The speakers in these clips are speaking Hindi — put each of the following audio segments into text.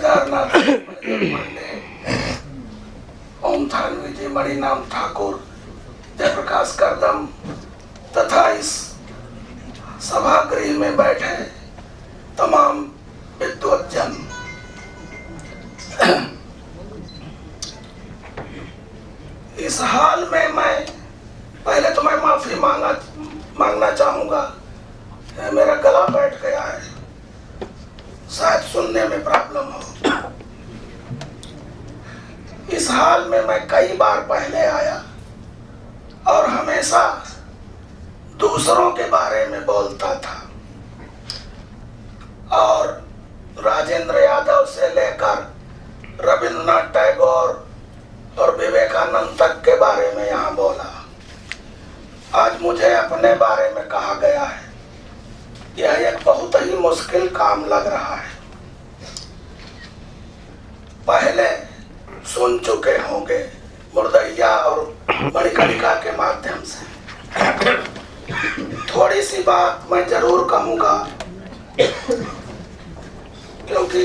केदारनाथ पांडे, ओम थानवी जी, मणिनाम ठाकुर, जयप्रकाश करदम तथा इस सभागृह में बैठे तमाम विद्वज्जन, इस हाल में मैं पहले तो मैं माफी मांगना चाहूंगा। मेरा गला बैठ गया है, शायद सुनने में प्रॉब्लम हो। इस हाल में मैं कई बार पहले आया और हमेशा दूसरों के बारे में बोलता था और राजेंद्र यादव से लेकर रविंद्रनाथ टैगोर और विवेकानंद तक के बारे में यहाँ बोला। आज मुझे अपने बारे में कहा गया है, यह एक बहुत ही मुश्किल काम लग रहा है। पहले सुन चुके होंगे मुर्दैया और मणिकर्णिका के माध्यम से। थोड़ी सी बात मैं जरूर कहूंगा, क्योंकि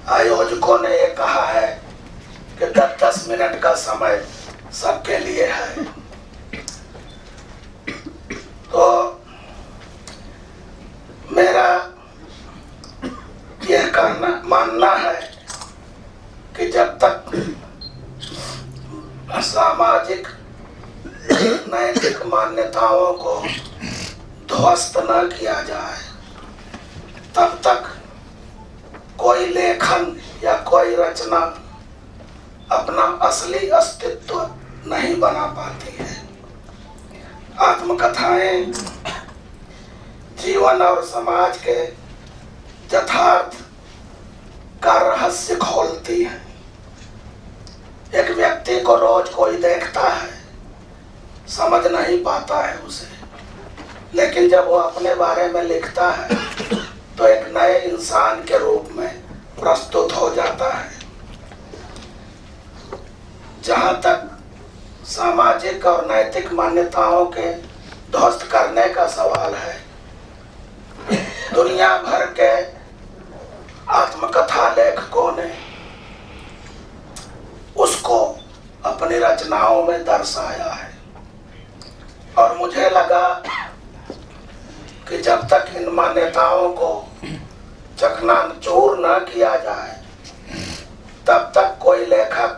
आयोजकों ने ये कहा है कि 10-10 मिनट का समय सबके लिए है। तो मेरा यह मानना है कि जब तक सामाजिक नैतिक मान्यताओं को ध्वस्त न किया जाए, तब तक कोई लेखन या कोई रचना अपना असली अस्तित्व नहीं बना पाती है। आत्मकथाएं जीवन और समाज के यथार्थ का रहस्य खोलती है। एक व्यक्ति को रोज कोई देखता है, समझ नहीं पाता है उसे, लेकिन जब वो अपने बारे में लिखता है तो एक नए इंसान के रूप में प्रस्तुत हो जाता है। जहां तक सामाजिक और नैतिक मान्यताओं के ध्वस्त करने का सवाल है, दुनिया भर के आत्मकथा लेखकों ने उसको अपनी रचनाओं में दर्शाया है। और मुझे लगा कि जब तक इन मान्यताओं को चकनाचूर न किया जाए, तब तक कोई लेखक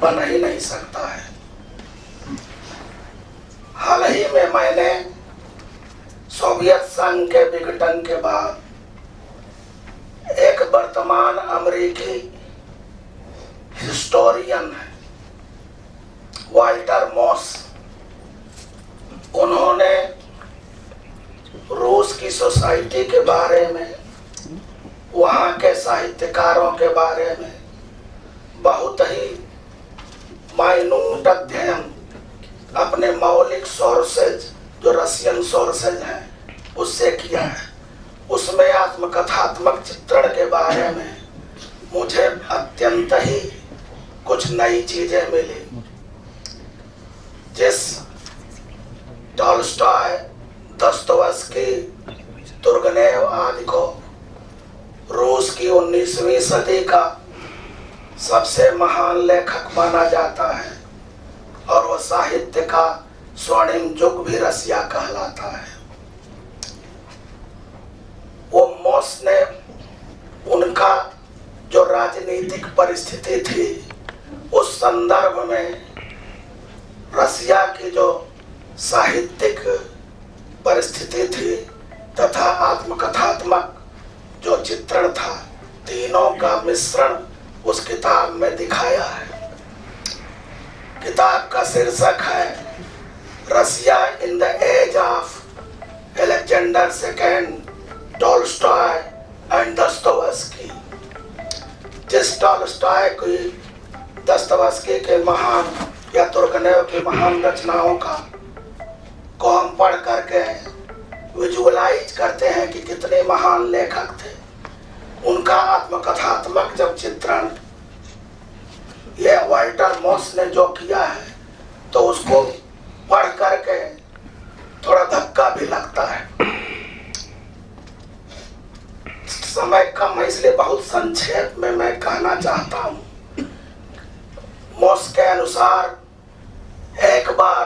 बन ही नहीं सकता है। हाल ही में मैंने सोवियत संघ के विघटन के बाद एक वर्तमान अमेरिकी हिस्टोरियन है वाल्टर मॉस, उन्होंने रूस की सोसाइटी के बारे में, वहाँ के साहित्यकारों के बारे में बहुत ही माइन्यूट अध्ययन अपने मौलिक सोर्सेज, जो रशियन सोर्सेज हैं, उससे किया है। उसमें आत्मकथात्मक चित्रण के बारे में मुझे अत्यंत ही कुछ नई चीजें मिली। जिस टॉल्स्टॉय, दोस्तोयेव्स्की, तुर्गनेव आदि को रूस की 19वीं सदी का सबसे महान लेखक माना जाता है और वो साहित्य का स्वर्णिम युग भी रसिया कहलाता है, वो मॉस ने उनका जो राजनीतिक परिस्थिति थी, उस संदर्भ में रसिया की जो साहित्यिक परिस्थिति थी तथा आत्मकथात्मक जो चित्रण था, तीनों का मिश्रण उस किताब में दिखाया है। किताब का शीर्षक है Russia in the age of Alexander second, Tolstoy and Dostoevsky. जिस टॉल्स्टॉय की, दोस्तोयेव्स्की के महान या तुर्गनेव की महान रचनाओं को हम पढ़ करके विजुअलाइज करते हैं कि कितने महान लेखक थे, उनका आत्मकथात्मक जब चित्रण ये वाल्टर मॉस ने जो किया है, तो उसको पढ़ करके थोड़ा धक्का भी लगता है। समय कम है इसलिए बहुत संक्षेप में मैं कहना चाहता हूं। मोस के अनुसार एक बार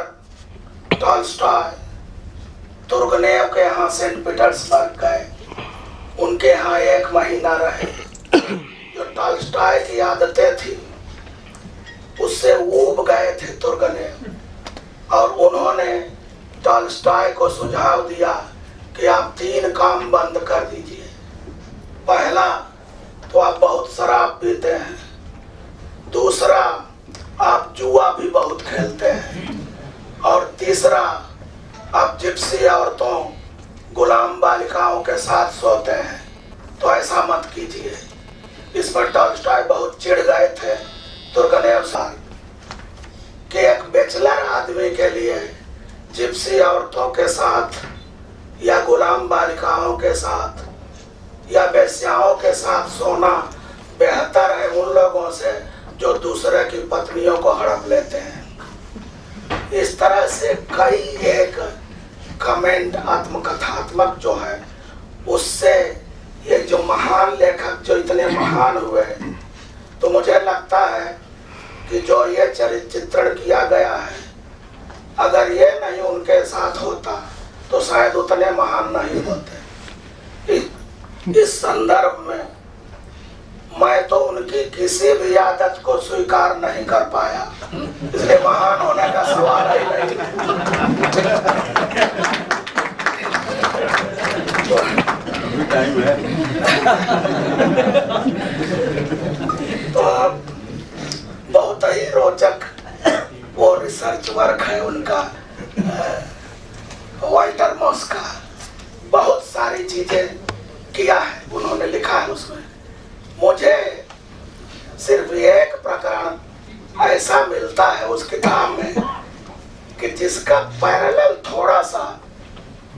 टॉल्स्टॉय तुर्गनेव के यहाँ सेंट पीटर्सबर्ग गए। उनके यहाँ 1 महीना रहे। जो टॉल्स्टॉय की आदतें थी उससे ऊब गए थे तुर्गनेव, और उन्होंने टॉल्स्टॉय को सुझाव दिया कि आप 3 काम बंद कर दीजिए। पहला तो आप बहुत शराब पीते हैं, दूसरा आप जुआ भी बहुत खेलते हैं, और तीसरा आप जिप्सी औरतों गुलाम बालिकाओं के साथ सोते हैं। तो ऐसा मत कीजिए। इस पर टॉल्स्टॉय बहुत चिढ़ गए थे तुर्गनेव साहब कि एक बैचलर आदमी के लिए जिप्सी औरतों के साथ या गुलाम बालिकाओं के साथ या वेश्याओं के साथ सोना बेहतर है उन लोगों से जो दूसरे की पत्नियों को हड़प लेते हैं। इस तरह से कई एक कमेंट आत्मकथात्मक जो है, उससे ये जो महान लेखक जो इतने महान हुए, तो मुझे लगता है कि जो ये चरित्र चित्रण किया गया है, अगर ये नहीं उनके साथ होता तो शायद उतने महान नहीं होते। इस संदर्भ में मैं तो उनकी किसी भी आदत को स्वीकार नहीं कर पाया, इसलिए महान होने का सवाल ही नहीं। तो बहुत ही रोचक वो रिसर्च वर्क है उनका, वाल्टर मॉस का। बहुत सारी चीजें किया है उन्होंने, लिखा है उसमें। मुझे सिर्फ एक प्रकरण ऐसा मिलता है उस किताब में कि जिसका पैरेलल थोड़ा सा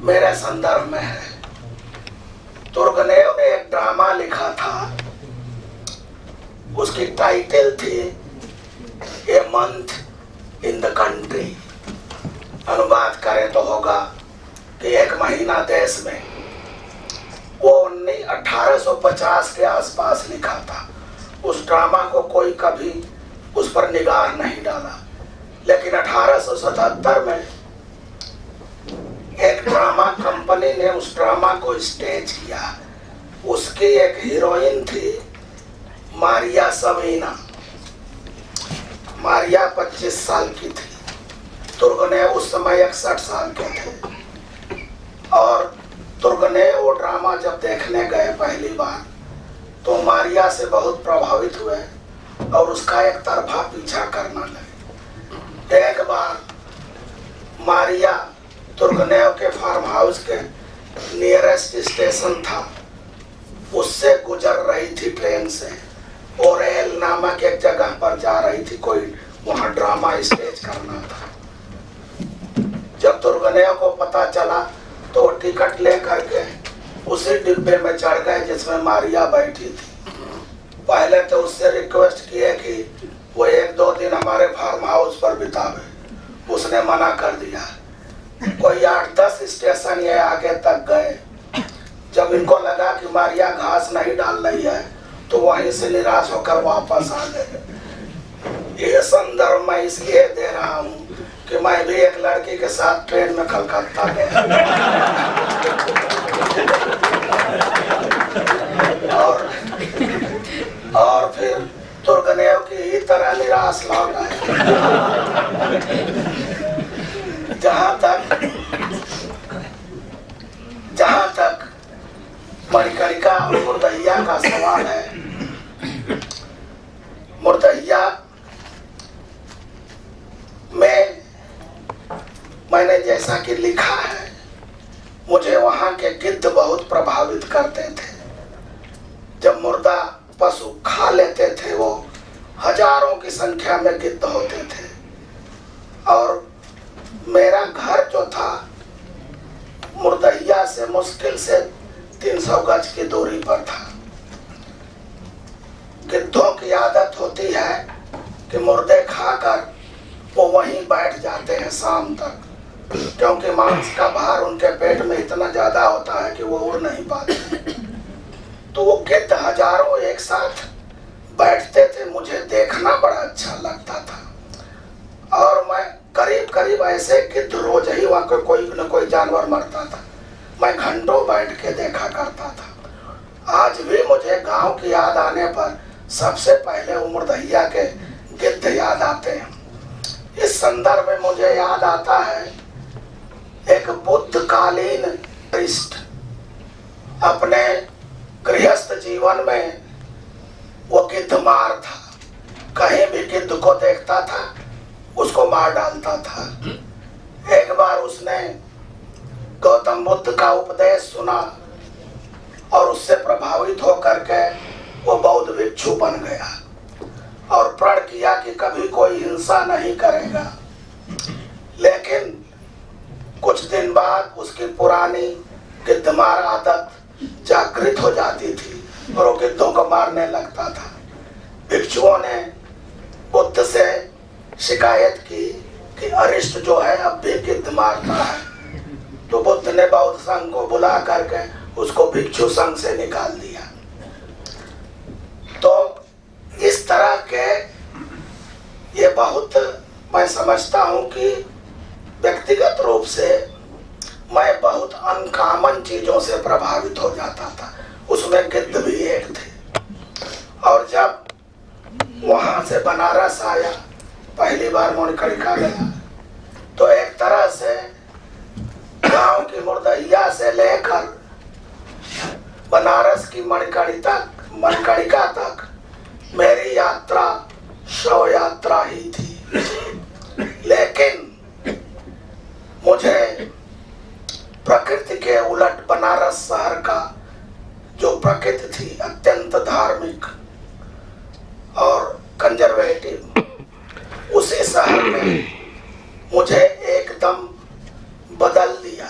मेरे संदर्भ में है। तुर्गनेव ने एक ड्रामा लिखा था, उसकी टाइटल थी a month in the country. अनुवाद करें तो होगा कि 1 महीना देश में। वो 1850 के आसपास लिखा था। उस ड्रामा को कोई कभी उस पर निगाह नहीं डाला, लेकिन 1877 में एक ड्रामा कंपनी ने उस ड्रामा को स्टेज किया। उसकी एक हीरोइन थी मारिया सवीना। मारिया 25 साल की थी, तुर्गनेव उस समय 61 साल के थे। और तुर्गनेव वो ड्रामा जब देखने गए पहली बार, तो मारिया से बहुत प्रभावित हुए और उसका एक तरफा पीछा करना लगे। एक बार मारिया तुर्गनेव के फार्म हाउस के नियरेस्ट स्टेशन था, उससे गुजर रही थी ट्रेन से, ओरेल नामक एक जगह पर जा रही थी, कोई वहां ड्रामा स्टेज करना था। जब तुर्गनेव को पता चला तो टिकट लेकर के उसी डिब्बे में चढ़ गए जिसमें मारिया बैठी थी। पहले तो उससे रिक्वेस्ट किए कि वो 1-2 दिन हमारे फार्म हाउस पर बितावे, उसने मना कर दिया। कोई 8-10 स्टेशन ये आगे तक गए। जब इनको लगा कि मारिया घास नहीं डाल रही है तो वहीं से निराश होकर वापस आ गए। ये संदर्भ मैं इसलिए दे रहा हूँ कि मैं भी एक लड़की के साथ ट्रेन में कलकत्ता गया और फिर तुर्गनेव की ही तरह निराश लौट आए। जहां तक मणिकर्णिका और मुर्दहिया का सवाल है, मुर्दहिया में मैंने जैसा कि लिखा है, मुझे वहां के गिद्ध बहुत प्रभावित करते थे। जब मुर्दा पशु खा लेते थे, वो हजारों की संख्या में गिद्ध होते थे। और मेरा घर जो था मुर्दहिया से मुश्किल से 300 गज की दूरी पर था। गिद्धों की आदत होती है कि मुर्दे खाकर वो वहीं बैठ जाते हैं शाम तक, क्योंकि मांस का भार उनके पेट में इतना ज्यादा होता है कि वो उड़ नहीं पाते। तो वो गिद्ध हजारों एक साथ बैठते थे, मुझे देखना बड़ा अच्छा लगता था। और मैं करीब करीब ऐसे गिद्ध रोज ही वहाँ कोई न कोई जानवर मरता था, मैं घंटों बैठ के देखा करता था। आज भी मुझे गांव की याद आने पर सबसे पहले उमरदहिया के गिद्ध याद आते हैं। इस संदर्भ में मुझे याद आता है एक बुद्धकालीन प्रीस्ट अपने गृहस्थ जीवन में वो गिद्ध मार था, कहीं भी गिद्ध को देखता था उसको मार डालता था। एक बार उसने गौतम बुद्ध का उपदेश सुना और उससे प्रभावित होकर के वो बौद्ध भिक्षु बन गया और प्रण किया कि कभी कोई हिंसा नहीं करेगा। लेकिन कुछ दिन बाद उसकी पुरानी गिद्धमार आदत जागृत हो जाती थी और वो गिद्धों को मारने लगता था। भिक्षुओं ने बुद्ध से शिकायत की कि अरिष्ट जो है अब भी गिद्ध मारता है। तो बुद्ध ने बौद्ध संघ को बुला करके उसको भिक्षु संघ से निकाल दिया। तो इस तरह के ये बहुत मैं समझता हूं कि व्यक्तिगत रूप से मैं बहुत अनकॉमन चीजों से प्रभावित हो जाता था, उसमें गिद्ध भी एक थे। और जब वहां से बनारस आया, पहली बार मणिकर्णिका गया, तो एक तरह से गांव की मुर्दहिया से लेकर बनारस की मणिकर्णिका तक मेरी यात्रा शव यात्रा ही थी। लेकिन मुझे प्रकृति के उलट बनारस शहर का जो प्रकृति थी अत्यंत धार्मिक और कंजर्वेटिव, उसी शहर में मुझे एकदम बदल दिया।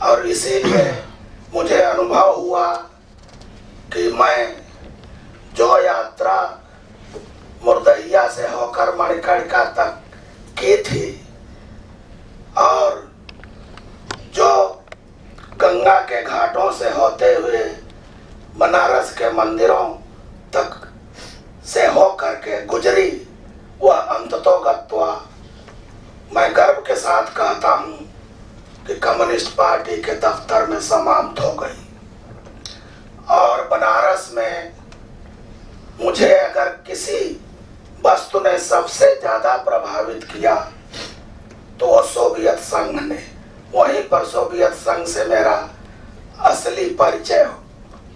और इसीलिए मुझे अनुभव हुआ कि मैं जो यात्रा मुर्दहिया से होकर मणिकर्णिका तक की थी और जो गंगा के घाटों से होते हुए बनारस के मंदिरों तक से होकर के गुजरी, वह अंततोगत्वा मैं गर्व के साथ कहता हूं कि कम्युनिस्ट पार्टी के दफ्तर में समाप्त हो गई। और बनारस में मुझे अगर किसी वस्तु ने सबसे ज्यादा प्रभावित किया तो वो सोवियत संघ ने। वहीं पर सोवियत संघ से मेरा असली परिचय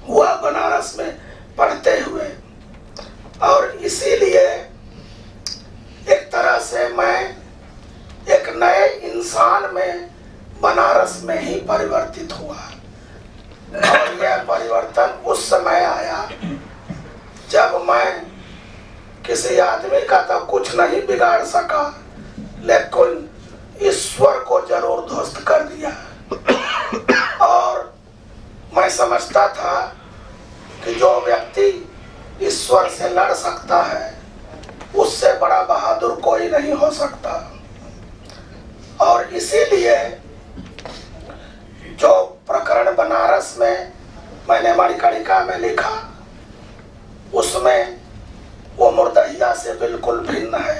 हुआ बनारस में पढ़ते हुए। और इसीलिए एक तरह से मैं एक नए इंसान में बनारस में ही परिवर्तित हुआ। और यह परिवर्तन उस समय आया जब मैं किसी आदमी का तो कुछ नहीं बिगाड़ सका, लेकिन ईश्वर को जरूर ध्वस्त कर दिया। और मैं समझता था कि जो व्यक्ति ईश्वर से लड़ सकता है उससे बड़ा बहादुर कोई नहीं हो सकता। और इसीलिए जो प्रकरण बनारस में मैंने मणिकर्णिका में लिखा, उसमें वो मुर्दहिया से बिल्कुल भिन्न है।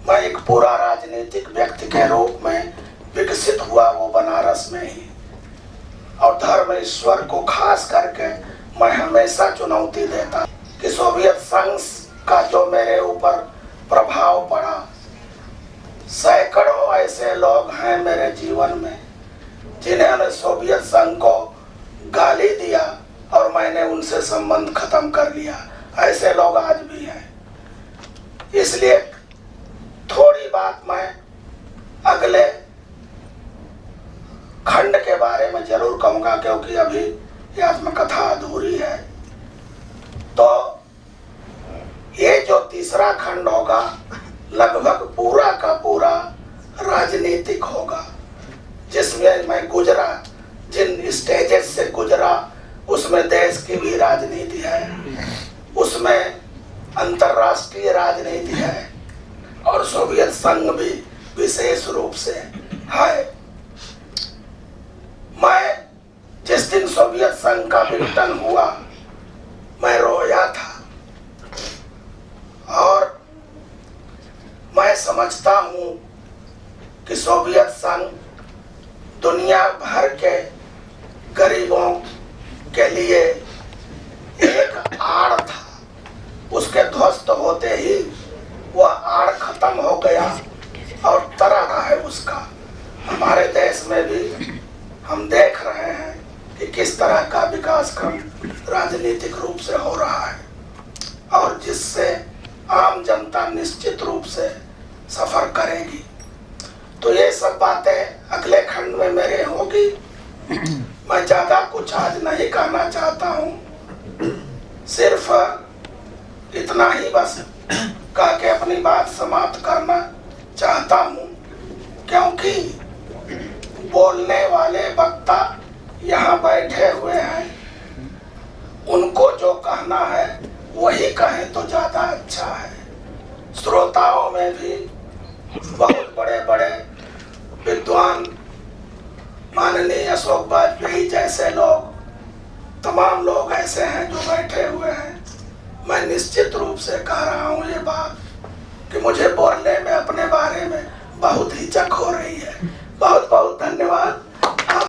मैं एक पूरा राजनीतिक व्यक्ति के रूप में विकसित हुआ वो बनारस में ही। और धर्म ईश्वर को खास करके मैं हमेशा चुनौती देता कि सोवियत संघ का जो मेरे ऊपर प्रभाव पड़ा, सैकड़ों ऐसे लोग हैं मेरे जीवन में जिन्होंने सोवियत संघ को गाली दिया और मैंने उनसे संबंध खत्म कर लिया। ऐसे लोग आज भी हैं। इसलिए थोड़ी बात मैं अगले खंड के बारे में जरूर कहूंगा, क्योंकि अभी ये आत्मकथा अधूरी है। तो ये जो तीसरा खंड होगा लगभग पूरा का पूरा राजनीतिक होगा, जिसमें मैं गुजरा, जिन स्टेजेस से गुजरा उसमें देश की भी राजनीति है, उसमें अंतर्राष्ट्रीय राजनीति है और सोवियत संघ भी विशेष रूप से है। मैं जिस दिन सोवियत संघ का विघटन हुआ राजनीतिक रूप से हो रहा है और जिससे आम जनता निश्चित रूप से सफर करेगी। तो ये सब बातें अगले खंड में मेरे होगी। मैं ज्यादा कुछ आज नहीं कहना चाहता हूँ, सिर्फ इतना ही बस कह के अपनी बात समाप्त करना चाहता हूँ, क्योंकि बोलने वाले वक्ता यहाँ बैठे हुए हैं, उनको जो कहना है वही कहें तो ज्यादा अच्छा है। श्रोताओं में भी बहुत बड़े बड़े विद्वान माननीय अशोक वाजपेयी जैसे लोग, तमाम लोग ऐसे हैं जो बैठे हुए हैं। मैं निश्चित रूप से कह रहा हूँ ये बात